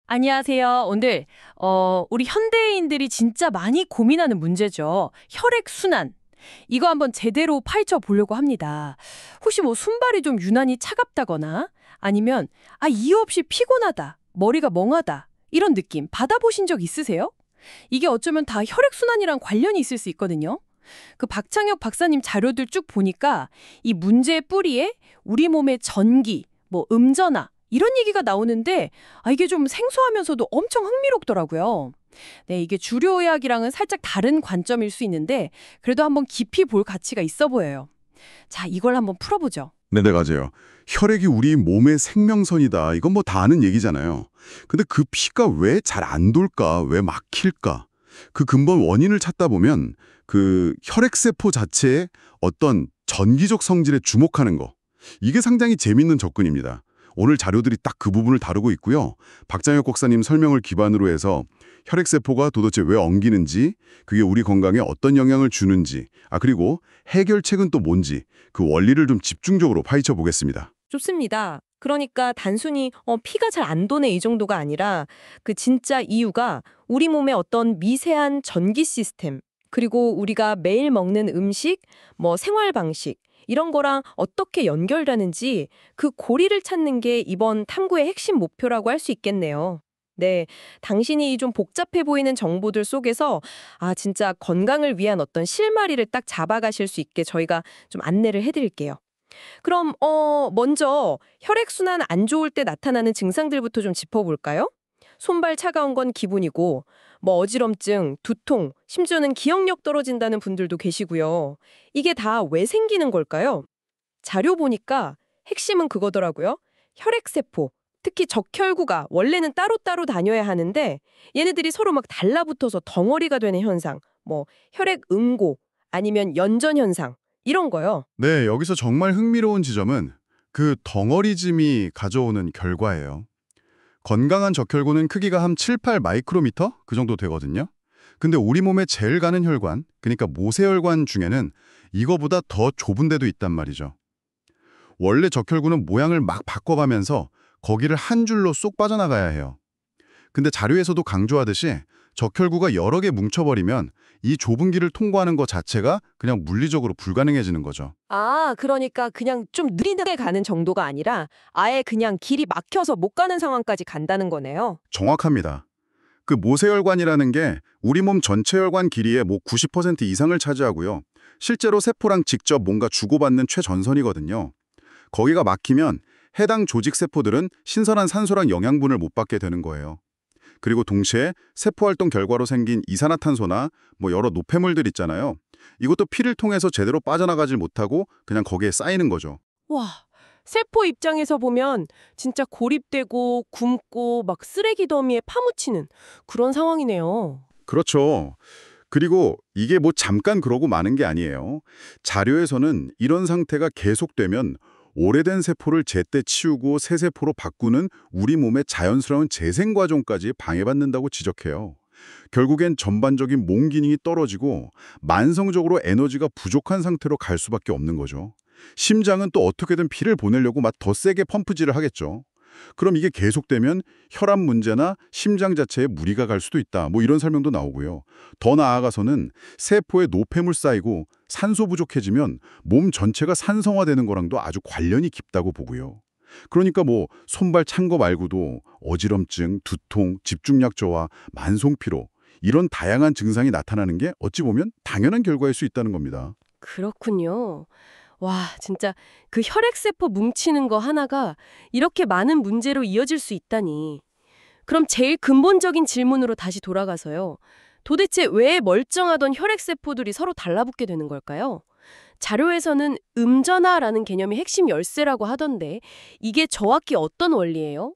안녕하세요. 오늘 우리 현대인들이 진짜 많이 고민하는 문제죠. 혈액순환. 이거 한번 제대로 파헤쳐 보려고 합니다. 혹시 뭐 순발이 좀 유난히 차갑다거나 아니면 이유 없이 피곤하다, 머리가 멍하다 이런 느낌 받아보신 적 있으세요? 이게 어쩌면 다 혈액순환이랑 관련이 있을 수 있거든요. 그 박창혁 박사님 자료들 쭉 보니까 이 문제의 뿌리에 우리 몸의 전기, 뭐 음전화 이런 얘기가 나오는데 이게 좀 생소하면서도 엄청 흥미롭더라고요. 네, 이게 주류의학이랑은 살짝 다른 관점일 수 있는데 그래도 한번 깊이 볼 가치가 있어 보여요. 자, 이걸 한번 풀어보죠. 네, 맞아요. 혈액이 우리 몸의 생명선이다. 이건 뭐 다 아는 얘기잖아요. 근데 그 피가 왜 잘 안 돌까? 왜 막힐까? 그 근본 원인을 찾다 보면 그 혈액세포 자체의 어떤 전기적 성질에 주목하는 거. 이게 상당히 재밌는 접근입니다. 오늘 자료들이 딱 그 부분을 다루고 있고요. 박장혁 국사님 설명을 기반으로 해서 혈액세포가 도대체 왜 엉기는지, 그게 우리 건강에 어떤 영향을 주는지, 그리고 해결책은 또 뭔지 그 원리를 좀 집중적으로 파헤쳐 보겠습니다. 좋습니다. 그러니까 단순히 피가 잘 안 도네 이 정도가 아니라 그 진짜 이유가 우리 몸의 어떤 미세한 전기 시스템, 그리고 우리가 매일 먹는 음식, 뭐 생활 방식 이런 거랑 어떻게 연결되는지 그 고리를 찾는 게 이번 탐구의 핵심 목표라고 할 수 있겠네요. 네, 당신이 이 좀 복잡해 보이는 정보들 속에서 진짜 건강을 위한 어떤 실마리를 딱 잡아가실 수 있게 저희가 좀 안내를 해드릴게요. 그럼 먼저 혈액순환 안 좋을 때 나타나는 증상들부터 좀 짚어볼까요? 손발 차가운 건 기본이고 뭐 어지럼증, 두통, 심지어는 기억력 떨어진다는 분들도 계시고요. 이게 다 왜 생기는 걸까요? 자료 보니까 핵심은 그거더라고요. 혈액세포, 특히 적혈구가 원래는 따로따로 다녀야 하는데 얘네들이 서로 막 달라붙어서 덩어리가 되는 현상, 뭐 혈액응고 아니면 연전 현상 이런 거요. 네, 여기서 정말 흥미로운 지점은 그 덩어리즘이 가져오는 결과예요. 건강한 적혈구는 크기가 한 7, 8 마이크로미터? 그 정도 되거든요. 근데 우리 몸에 제일 가는 혈관, 그러니까 모세혈관 중에는 이거보다 더 좁은 데도 있단 말이죠. 원래 적혈구는 모양을 막 바꿔가면서 거기를 한 줄로 쏙 빠져나가야 해요. 근데 자료에서도 강조하듯이 적혈구가 여러 개 뭉쳐버리면 이 좁은 길을 통과하는 것 자체가 그냥 물리적으로 불가능해지는 거죠. 그러니까 그냥 좀 느리게 가는 정도가 아니라 아예 그냥 길이 막혀서 못 가는 상황까지 간다는 거네요. 정확합니다. 그 모세혈관이라는 게 우리 몸 전체 혈관 길이의 뭐 90% 이상을 차지하고요. 실제로 세포랑 직접 뭔가 주고받는 최전선이거든요. 거기가 막히면 해당 조직 세포들은 신선한 산소랑 영양분을 못 받게 되는 거예요. 그리고 동시에 세포 활동 결과로 생긴 이산화탄소나 뭐 여러 노폐물들 있잖아요. 이것도 피를 통해서 제대로 빠져나가질 못하고 그냥 거기에 쌓이는 거죠. 와, 세포 입장에서 보면 진짜 고립되고 굶고 막 쓰레기 더미에 파묻히는 그런 상황이네요. 그렇죠. 그리고 이게 뭐 잠깐 그러고 마는 게 아니에요. 자료에서는 이런 상태가 계속되면 오래된 세포를 제때 치우고 새 세포로 바꾸는 우리 몸의 자연스러운 재생 과정까지 방해받는다고 지적해요. 결국엔 전반적인 몸 기능이 떨어지고 만성적으로 에너지가 부족한 상태로 갈 수밖에 없는 거죠. 심장은 또 어떻게든 피를 보내려고 막 더 세게 펌프질을 하겠죠. 그럼 이게 계속되면 혈압 문제나 심장 자체에 무리가 갈 수도 있다. 뭐 이런 설명도 나오고요. 더 나아가서는 세포에 노폐물 쌓이고 산소 부족해지면 몸 전체가 산성화되는 거랑도 아주 관련이 깊다고 보고요. 그러니까 뭐 손발 찬 거 말고도 어지럼증, 두통, 집중력 저하, 만성 피로 이런 다양한 증상이 나타나는 게 어찌 보면 당연한 결과일 수 있다는 겁니다. 그렇군요. 와, 진짜 그 혈액세포 뭉치는 거 하나가 이렇게 많은 문제로 이어질 수 있다니. 그럼 제일 근본적인 질문으로 다시 돌아가서요. 도대체 왜 멀쩡하던 혈액세포들이 서로 달라붙게 되는 걸까요? 자료에서는 음전화라는 개념이 핵심 열쇠라고 하던데 이게 정확히 어떤 원리예요?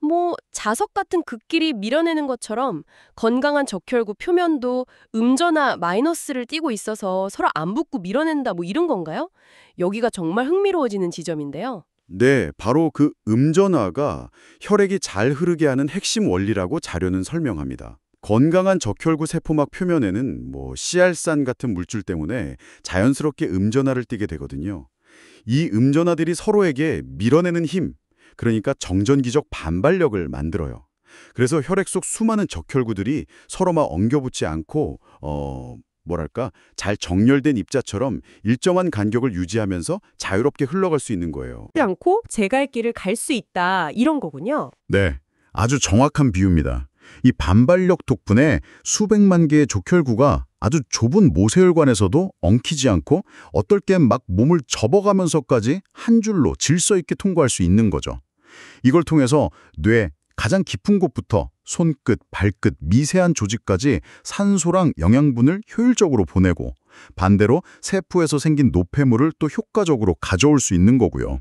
뭐 자석 같은 극끼리 밀어내는 것처럼 건강한 적혈구 표면도 음전화 마이너스를 띠고 있어서 서로 안 붙고 밀어낸다 뭐 이런 건가요? 여기가 정말 흥미로워지는 지점인데요. 네, 바로 그 음전화가 혈액이 잘 흐르게 하는 핵심 원리라고 자료는 설명합니다. 건강한 적혈구 세포막 표면에는 뭐 씨알산 같은 물질 때문에 자연스럽게 음전화를 띠게 되거든요. 이 음전화들이 서로에게 밀어내는 힘, 그러니까 정전기적 반발력을 만들어요. 그래서 혈액 속 수많은 적혈구들이 서로 막 엉겨붙지 않고 뭐랄까 잘 정렬된 입자처럼 일정한 간격을 유지하면서 자유롭게 흘러갈 수 있는 거예요. 하지 않고 제 갈 길을 갈 수 있다 이런 거군요. 네, 아주 정확한 비유입니다. 이 반발력 덕분에 수백만 개의 적혈구가 아주 좁은 모세혈관에서도 엉키지 않고 어떨 땐 막 몸을 접어가면서까지 한 줄로 질서 있게 통과할 수 있는 거죠. 이걸 통해서 뇌 가장 깊은 곳부터 손끝, 발끝, 미세한 조직까지 산소랑 영양분을 효율적으로 보내고 반대로 세포에서 생긴 노폐물을 또 효과적으로 가져올 수 있는 거고요.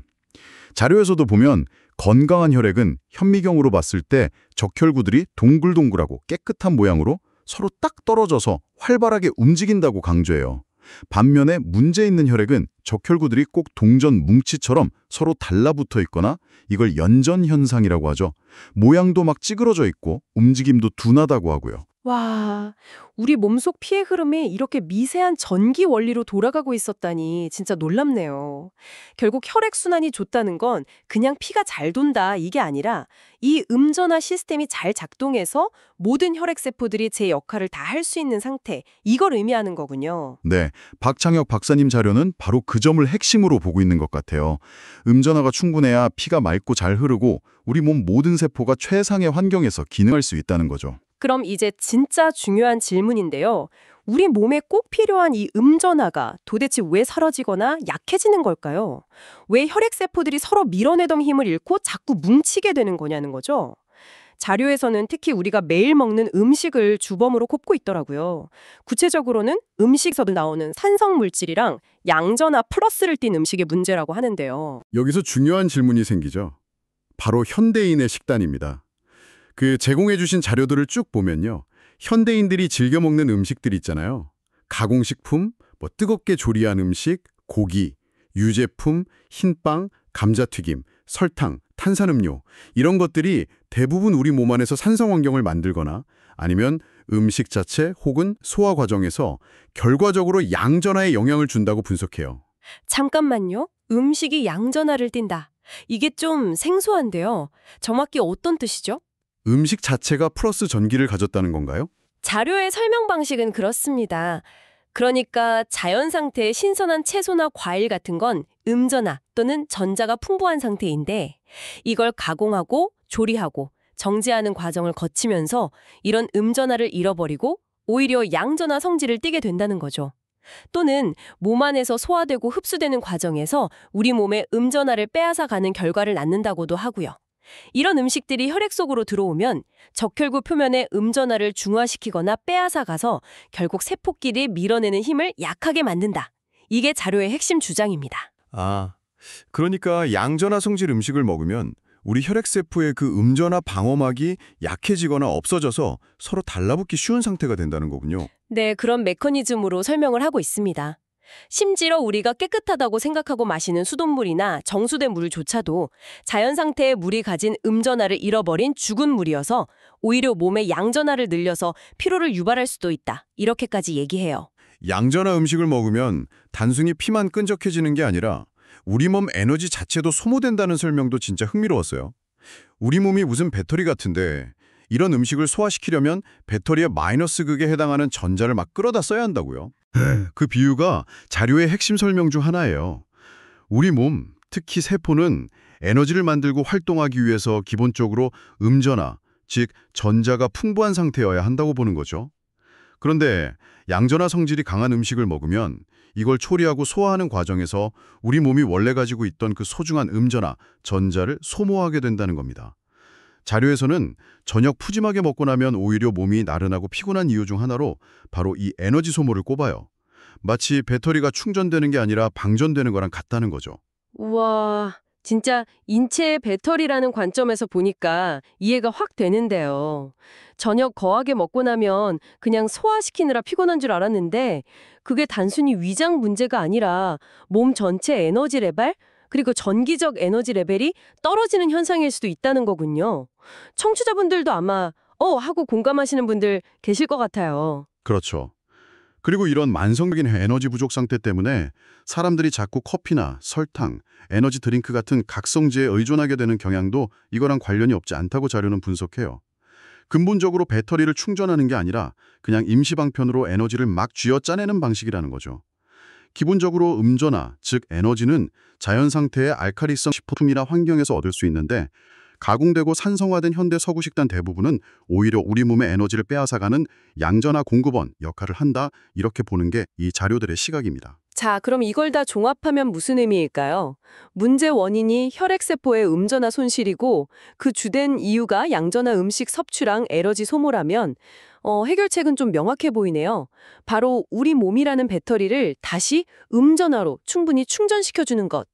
자료에서도 보면 건강한 혈액은 현미경으로 봤을 때 적혈구들이 동글동글하고 깨끗한 모양으로 서로 딱 떨어져서 활발하게 움직인다고 강조해요. 반면에 문제 있는 혈액은 적혈구들이 꼭 동전 뭉치처럼 서로 달라붙어 있거나 이걸 연전 현상이라고 하죠. 모양도 막 찌그러져 있고 움직임도 둔하다고 하고요. 와, 우리 몸속 피의 흐름이 이렇게 미세한 전기 원리로 돌아가고 있었다니 진짜 놀랍네요. 결국 혈액순환이 좋다는 건 그냥 피가 잘 돈다 이게 아니라 이 음전화 시스템이 잘 작동해서 모든 혈액세포들이 제 역할을 다 할 수 있는 상태, 이걸 의미하는 거군요. 네, 박창혁 박사님 자료는 바로 그 점을 핵심으로 보고 있는 것 같아요. 음전화가 충분해야 피가 맑고 잘 흐르고 우리 몸 모든 세포가 최상의 환경에서 기능할 수 있다는 거죠. 그럼 이제 진짜 중요한 질문인데요. 우리 몸에 꼭 필요한 이 음전화가 도대체 왜 사라지거나 약해지는 걸까요? 왜 혈액세포들이 서로 밀어내던 힘을 잃고 자꾸 뭉치게 되는 거냐는 거죠. 자료에서는 특히 우리가 매일 먹는 음식을 주범으로 꼽고 있더라고요. 구체적으로는 음식에서 나오는 산성 물질이랑 양전화 플러스를 띤 음식의 문제라고 하는데요. 여기서 중요한 질문이 생기죠. 바로 현대인의 식단입니다. 그 제공해주신 자료들을 쭉 보면요. 현대인들이 즐겨 먹는 음식들 있잖아요. 가공식품, 뜨겁게 조리한 음식, 고기, 유제품, 흰빵, 감자튀김, 설탕, 탄산음료 이런 것들이 대부분 우리 몸 안에서 산성 환경을 만들거나 아니면 음식 자체 혹은 소화 과정에서 결과적으로 양전화에 영향을 준다고 분석해요. 잠깐만요. 음식이 양전화를 띈다. 이게 좀 생소한데요. 정확히 어떤 뜻이죠? 음식 자체가 플러스 전기를 가졌다는 건가요? 자료의 설명 방식은 그렇습니다. 그러니까 자연 상태의 신선한 채소나 과일 같은 건 음전화 또는 전자가 풍부한 상태인데 이걸 가공하고 조리하고 정제하는 과정을 거치면서 이런 음전화를 잃어버리고 오히려 양전화 성질을 띠게 된다는 거죠. 또는 몸 안에서 소화되고 흡수되는 과정에서 우리 몸에 음전화를 빼앗아 가는 결과를 낳는다고도 하고요. 이런 음식들이 혈액 속으로 들어오면 적혈구 표면의 음전화를 중화시키거나 빼앗아 가서 결국 세포끼리 밀어내는 힘을 약하게 만든다. 이게 자료의 핵심 주장입니다. 아, 그러니까 양전화 성질 음식을 먹으면 우리 혈액세포의 그 음전화 방어막이 약해지거나 없어져서 서로 달라붙기 쉬운 상태가 된다는 거군요. 네, 그런 메커니즘으로 설명을 하고 있습니다. 심지어 우리가 깨끗하다고 생각하고 마시는 수돗물이나 정수된 물조차도 자연 상태의 물이 가진 음전화를 잃어버린 죽은 물이어서 오히려 몸에 양전화를 늘려서 피로를 유발할 수도 있다. 이렇게까지 얘기해요. 양전화 음식을 먹으면 단순히 피만 끈적해지는 게 아니라 우리 몸 에너지 자체도 소모된다는 설명도 진짜 흥미로웠어요. 우리 몸이 무슨 배터리 같은데 이런 음식을 소화시키려면 배터리의 마이너스 극에 해당하는 전자를 막 끌어다 써야 한다고요. 그 비유가 자료의 핵심 설명 중 하나예요. 우리 몸, 특히 세포는 에너지를 만들고 활동하기 위해서 기본적으로 음전화, 즉 전자가 풍부한 상태여야 한다고 보는 거죠. 그런데 양전화 성질이 강한 음식을 먹으면 이걸 초리하고 소화하는 과정에서 우리 몸이 원래 가지고 있던 그 소중한 음전화, 전자를 소모하게 된다는 겁니다. 자료에서는 저녁 푸짐하게 먹고 나면 오히려 몸이 나른하고 피곤한 이유 중 하나로 바로 이 에너지 소모를 꼽아요. 마치 배터리가 충전되는 게 아니라 방전되는 거랑 같다는 거죠. 우와, 진짜 인체의 배터리라는 관점에서 보니까 이해가 확 되는데요. 저녁 거하게 먹고 나면 그냥 소화시키느라 피곤한 줄 알았는데 그게 단순히 위장 문제가 아니라 몸 전체 에너지 레벨? 그리고 전기적 에너지 레벨이 떨어지는 현상일 수도 있다는 거군요. 청취자분들도 아마 하고 공감하시는 분들 계실 것 같아요. 그렇죠. 그리고 이런 만성적인 에너지 부족 상태 때문에 사람들이 자꾸 커피나 설탕, 에너지 드링크 같은 각성제에 의존하게 되는 경향도 이거랑 관련이 없지 않다고 자료는 분석해요. 근본적으로 배터리를 충전하는 게 아니라 그냥 임시방편으로 에너지를 막 쥐어짜내는 방식이라는 거죠. 기본적으로 음전화, 즉 에너지는 자연 상태의 알칼리성 식품이나 환경에서 얻을 수 있는데 가공되고 산성화된 현대 서구 식단 대부분은 오히려 우리 몸의 에너지를 빼앗아가는 양전화 공급원 역할을 한다, 이렇게 보는 게 이 자료들의 시각입니다. 자, 그럼 이걸 다 종합하면 무슨 의미일까요? 문제 원인이 혈액세포의 음전화 손실이고 그 주된 이유가 양전화 음식 섭취랑 에너지 소모라면 해결책은 좀 명확해 보이네요. 바로 우리 몸이라는 배터리를 다시 음전화로 충분히 충전시켜주는 것.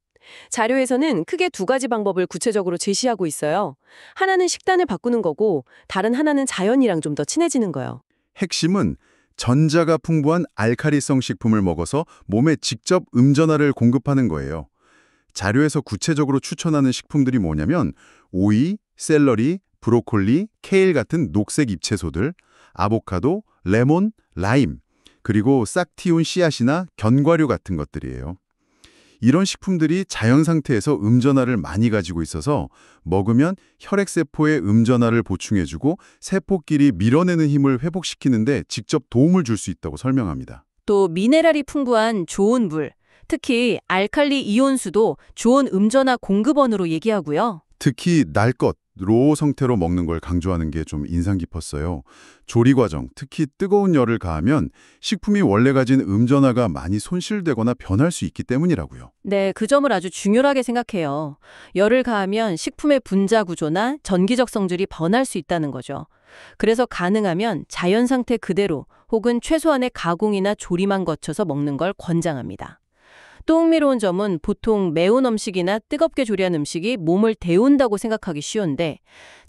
자료에서는 크게 두 가지 방법을 구체적으로 제시하고 있어요. 하나는 식단을 바꾸는 거고 다른 하나는 자연이랑 좀 더 친해지는 거예요. 핵심은 전자가 풍부한 알칼리성 식품을 먹어서 몸에 직접 음전화를 공급하는 거예요. 자료에서 구체적으로 추천하는 식품들이 뭐냐면 오이, 샐러리, 브로콜리, 케일 같은 녹색 잎채소들, 아보카도, 레몬, 라임, 그리고 싹 틔운 씨앗이나 견과류 같은 것들이에요. 이런 식품들이 자연 상태에서 음전화를 많이 가지고 있어서 먹으면 혈액세포의 음전화를 보충해주고 세포끼리 밀어내는 힘을 회복시키는데 직접 도움을 줄 수 있다고 설명합니다. 또 미네랄이 풍부한 좋은 물, 특히 알칼리 이온수도 좋은 음전화 공급원으로 얘기하고요. 특히 날 것, 로 상태로 먹는 걸 강조하는 게 좀 인상 깊었어요. 조리 과정, 특히 뜨거운 열을 가하면 식품이 원래 가진 음전화가 많이 손실되거나 변할 수 있기 때문이라고요. 네, 그 점을 아주 중요하게 생각해요. 열을 가하면 식품의 분자 구조나 전기적 성질이 변할 수 있다는 거죠. 그래서 가능하면 자연 상태 그대로 혹은 최소한의 가공이나 조리만 거쳐서 먹는 걸 권장합니다. 또 흥미로운 점은 보통 매운 음식이나 뜨겁게 조리한 음식이 몸을 데운다고 생각하기 쉬운데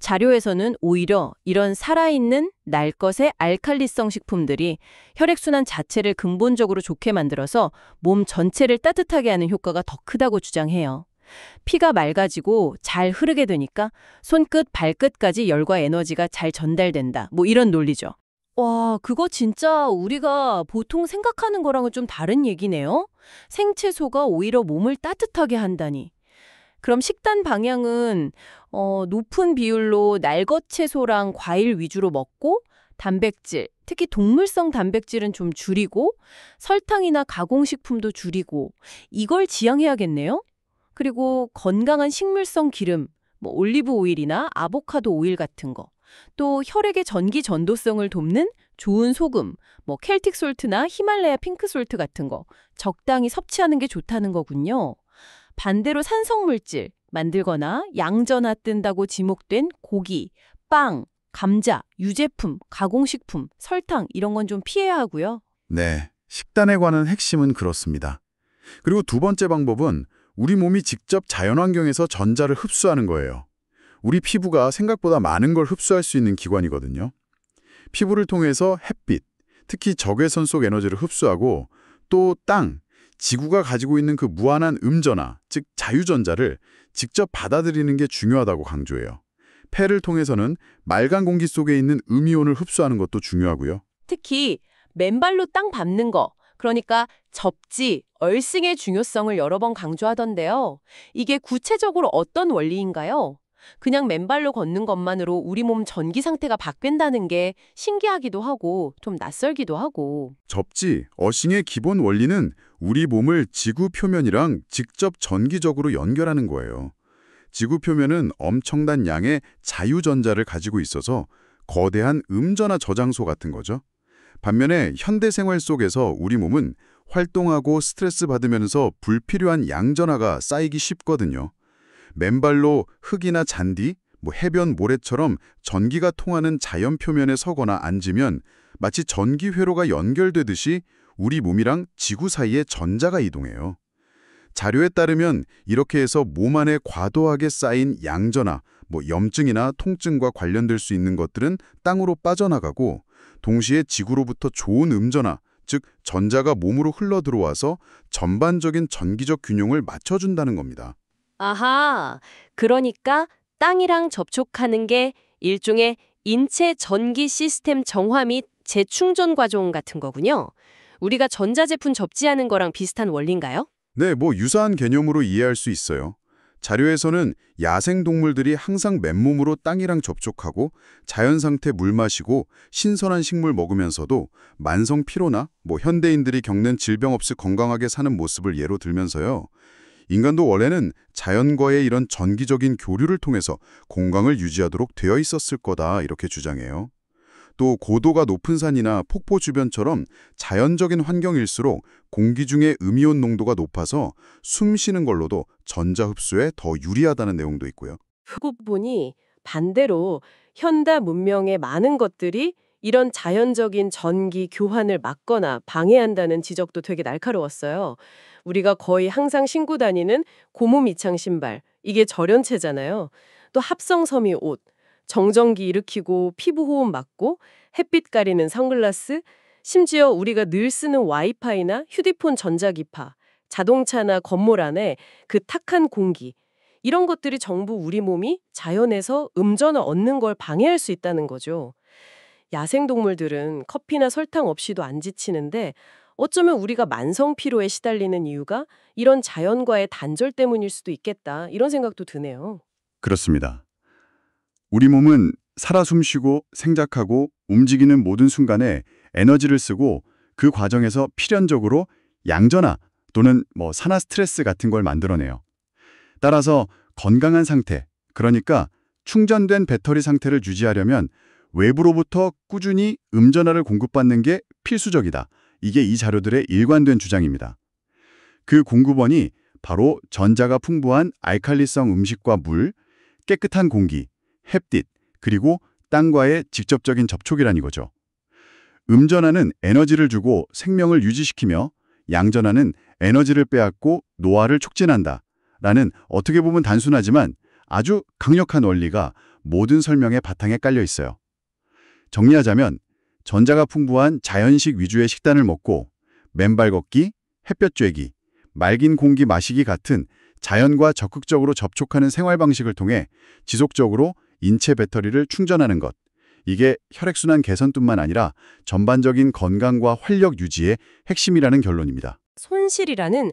자료에서는 오히려 이런 살아있는 날 것의 알칼리성 식품들이 혈액순환 자체를 근본적으로 좋게 만들어서 몸 전체를 따뜻하게 하는 효과가 더 크다고 주장해요. 피가 맑아지고 잘 흐르게 되니까 손끝, 발끝까지 열과 에너지가 잘 전달된다. 뭐 이런 논리죠. 와, 그거 진짜 우리가 보통 생각하는 거랑은 좀 다른 얘기네요. 생채소가 오히려 몸을 따뜻하게 한다니. 그럼 식단 방향은 높은 비율로 날것 채소랑 과일 위주로 먹고 단백질, 특히 동물성 단백질은 좀 줄이고 설탕이나 가공식품도 줄이고 이걸 지향해야겠네요. 그리고 건강한 식물성 기름, 뭐 올리브 오일이나 아보카도 오일 같은 거. 또 혈액의 전기 전도성을 돕는 좋은 소금, 뭐 켈틱 솔트나 히말라야 핑크 솔트 같은 거 적당히 섭취하는 게 좋다는 거군요. 반대로 산성물질 만들거나 양전화 뜬다고 지목된 고기, 빵, 감자, 유제품, 가공식품, 설탕 이런 건 좀 피해야 하고요. 네, 식단에 관한 핵심은 그렇습니다. 그리고 두 번째 방법은 우리 몸이 직접 자연환경에서 전자를 흡수하는 거예요. 우리 피부가 생각보다 많은 걸 흡수할 수 있는 기관이거든요. 피부를 통해서 햇빛, 특히 적외선 속 에너지를 흡수하고 또 땅, 지구가 가지고 있는 그 무한한 음전화, 즉 자유전자를 직접 받아들이는 게 중요하다고 강조해요. 폐를 통해서는 맑은 공기 속에 있는 음이온을 흡수하는 것도 중요하고요. 특히 맨발로 땅 밟는 거, 그러니까 접지, 얼싱의 중요성을 여러 번 강조하던데요. 이게 구체적으로 어떤 원리인가요? 그냥 맨발로 걷는 것만으로 우리 몸 전기 상태가 바뀐다는 게 신기하기도 하고 좀 낯설기도 하고. 접지, 어싱의 기본 원리는 우리 몸을 지구 표면이랑 직접 전기적으로 연결하는 거예요. 지구 표면은 엄청난 양의 자유전자를 가지고 있어서 거대한 음전화 저장소 같은 거죠. 반면에 현대 생활 속에서 우리 몸은 활동하고 스트레스 받으면서 불필요한 양전화가 쌓이기 쉽거든요. 맨발로 흙이나 잔디, 해변 모래처럼 전기가 통하는 자연 표면에 서거나 앉으면 마치 전기 회로가 연결되듯이 우리 몸이랑 지구 사이에 전자가 이동해요. 자료에 따르면 이렇게 해서 몸 안에 과도하게 쌓인 양전화, 염증이나 통증과 관련될 수 있는 것들은 땅으로 빠져나가고 동시에 지구로부터 좋은 음전화, 즉 전자가 몸으로 흘러 들어와서 전반적인 전기적 균형을 맞춰준다는 겁니다. 아하, 그러니까 땅이랑 접촉하는 게 일종의 인체 전기 시스템 정화 및 재충전 과정 같은 거군요. 우리가 전자제품 접지하는 거랑 비슷한 원리인가요? 네, 유사한 개념으로 이해할 수 있어요. 자료에서는 야생동물들이 항상 맨몸으로 땅이랑 접촉하고 자연상태 물 마시고 신선한 식물 먹으면서도 만성 피로나 현대인들이 겪는 질병 없이 건강하게 사는 모습을 예로 들면서요. 인간도 원래는 자연과의 이런 전기적인 교류를 통해서 건강을 유지하도록 되어 있었을 거다 이렇게 주장해요. 또 고도가 높은 산이나 폭포 주변처럼 자연적인 환경일수록 공기 중에 음이온 농도가 높아서 숨 쉬는 걸로도 전자 흡수에 더 유리하다는 내용도 있고요. 그거 보니 반대로 현대 문명의 많은 것들이 이런 자연적인 전기 교환을 막거나 방해한다는 지적도 되게 날카로웠어요. 우리가 거의 항상 신고 다니는 고무 밑창 신발, 이게 절연체잖아요. 또 합성섬유 옷, 정전기 일으키고 피부 호흡 막고 햇빛 가리는 선글라스, 심지어 우리가 늘 쓰는 와이파이나 휴대폰 전자기파, 자동차나 건물 안에 그 탁한 공기, 이런 것들이 전부 우리 몸이 자연에서 음전을 얻는 걸 방해할 수 있다는 거죠. 야생동물들은 커피나 설탕 없이도 안 지치는데 어쩌면 우리가 만성 피로에 시달리는 이유가 이런 자연과의 단절 때문일 수도 있겠다, 이런 생각도 드네요. 그렇습니다. 우리 몸은 살아 숨쉬고 생작하고 움직이는 모든 순간에 에너지를 쓰고 그 과정에서 필연적으로 양전하 또는 산화 스트레스 같은 걸 만들어내요. 따라서 건강한 상태, 그러니까 충전된 배터리 상태를 유지하려면 외부로부터 꾸준히 음전하를 공급받는 게 필수적이다. 이게 이 자료들의 일관된 주장입니다. 그 공급원이 바로 전자가 풍부한 알칼리성 음식과 물, 깨끗한 공기, 햇빛, 그리고 땅과의 직접적인 접촉이란 이거죠. 음전하는 에너지를 주고 생명을 유지시키며 양전하는 에너지를 빼앗고 노화를 촉진한다. 라는 어떻게 보면 단순하지만 아주 강력한 원리가 모든 설명의 바탕에 깔려 있어요. 정리하자면 전자가 풍부한 자연식 위주의 식단을 먹고 맨발 걷기, 햇볕 쬐기, 맑은 공기 마시기 같은 자연과 적극적으로 접촉하는 생활 방식을 통해 지속적으로 인체 배터리를 충전하는 것. 이게 혈액순환 개선뿐만 아니라 전반적인 건강과 활력 유지의 핵심이라는 결론입니다. 손실이라는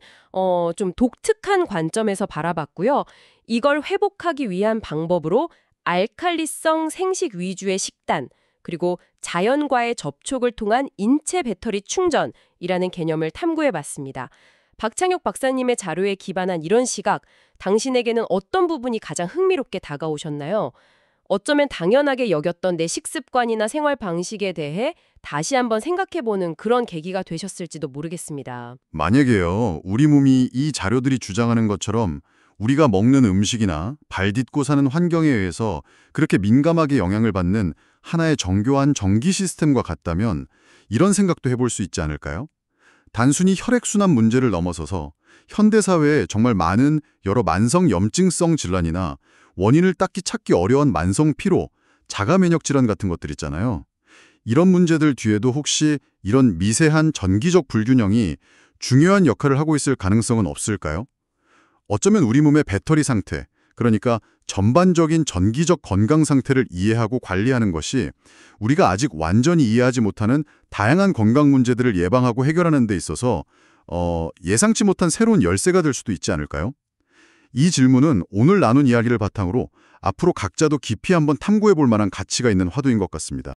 좀 독특한 관점에서 바라봤고요. 이걸 회복하기 위한 방법으로 알칼리성 생식 위주의 식단, 그리고 자연과의 접촉을 통한 인체 배터리 충전이라는 개념을 탐구해봤습니다. 박창혁 박사님의 자료에 기반한 이런 시각, 당신에게는 어떤 부분이 가장 흥미롭게 다가오셨나요? 어쩌면 당연하게 여겼던 내 식습관이나 생활 방식에 대해 다시 한번 생각해보는 그런 계기가 되셨을지도 모르겠습니다. 만약에요, 우리 몸이 이 자료들이 주장하는 것처럼 우리가 먹는 음식이나 발 딛고 사는 환경에 의해서 그렇게 민감하게 영향을 받는 하나의 정교한 전기 시스템과 같다면 이런 생각도 해볼 수 있지 않을까요? 단순히 혈액순환 문제를 넘어서서 현대사회에 정말 많은 여러 만성 염증성 질환이나 원인을 딱히 찾기 어려운 만성 피로, 자가 면역 질환 같은 것들 있잖아요. 이런 문제들 뒤에도 혹시 이런 미세한 전기적 불균형이 중요한 역할을 하고 있을 가능성은 없을까요? 어쩌면 우리 몸의 배터리 상태, 그러니까 전반적인 전기적 건강 상태를 이해하고 관리하는 것이 우리가 아직 완전히 이해하지 못하는 다양한 건강 문제들을 예방하고 해결하는 데 있어서 예상치 못한 새로운 열쇠가 될 수도 있지 않을까요? 이 질문은 오늘 나눈 이야기를 바탕으로 앞으로 각자도 깊이 한번 탐구해 볼 만한 가치가 있는 화두인 것 같습니다.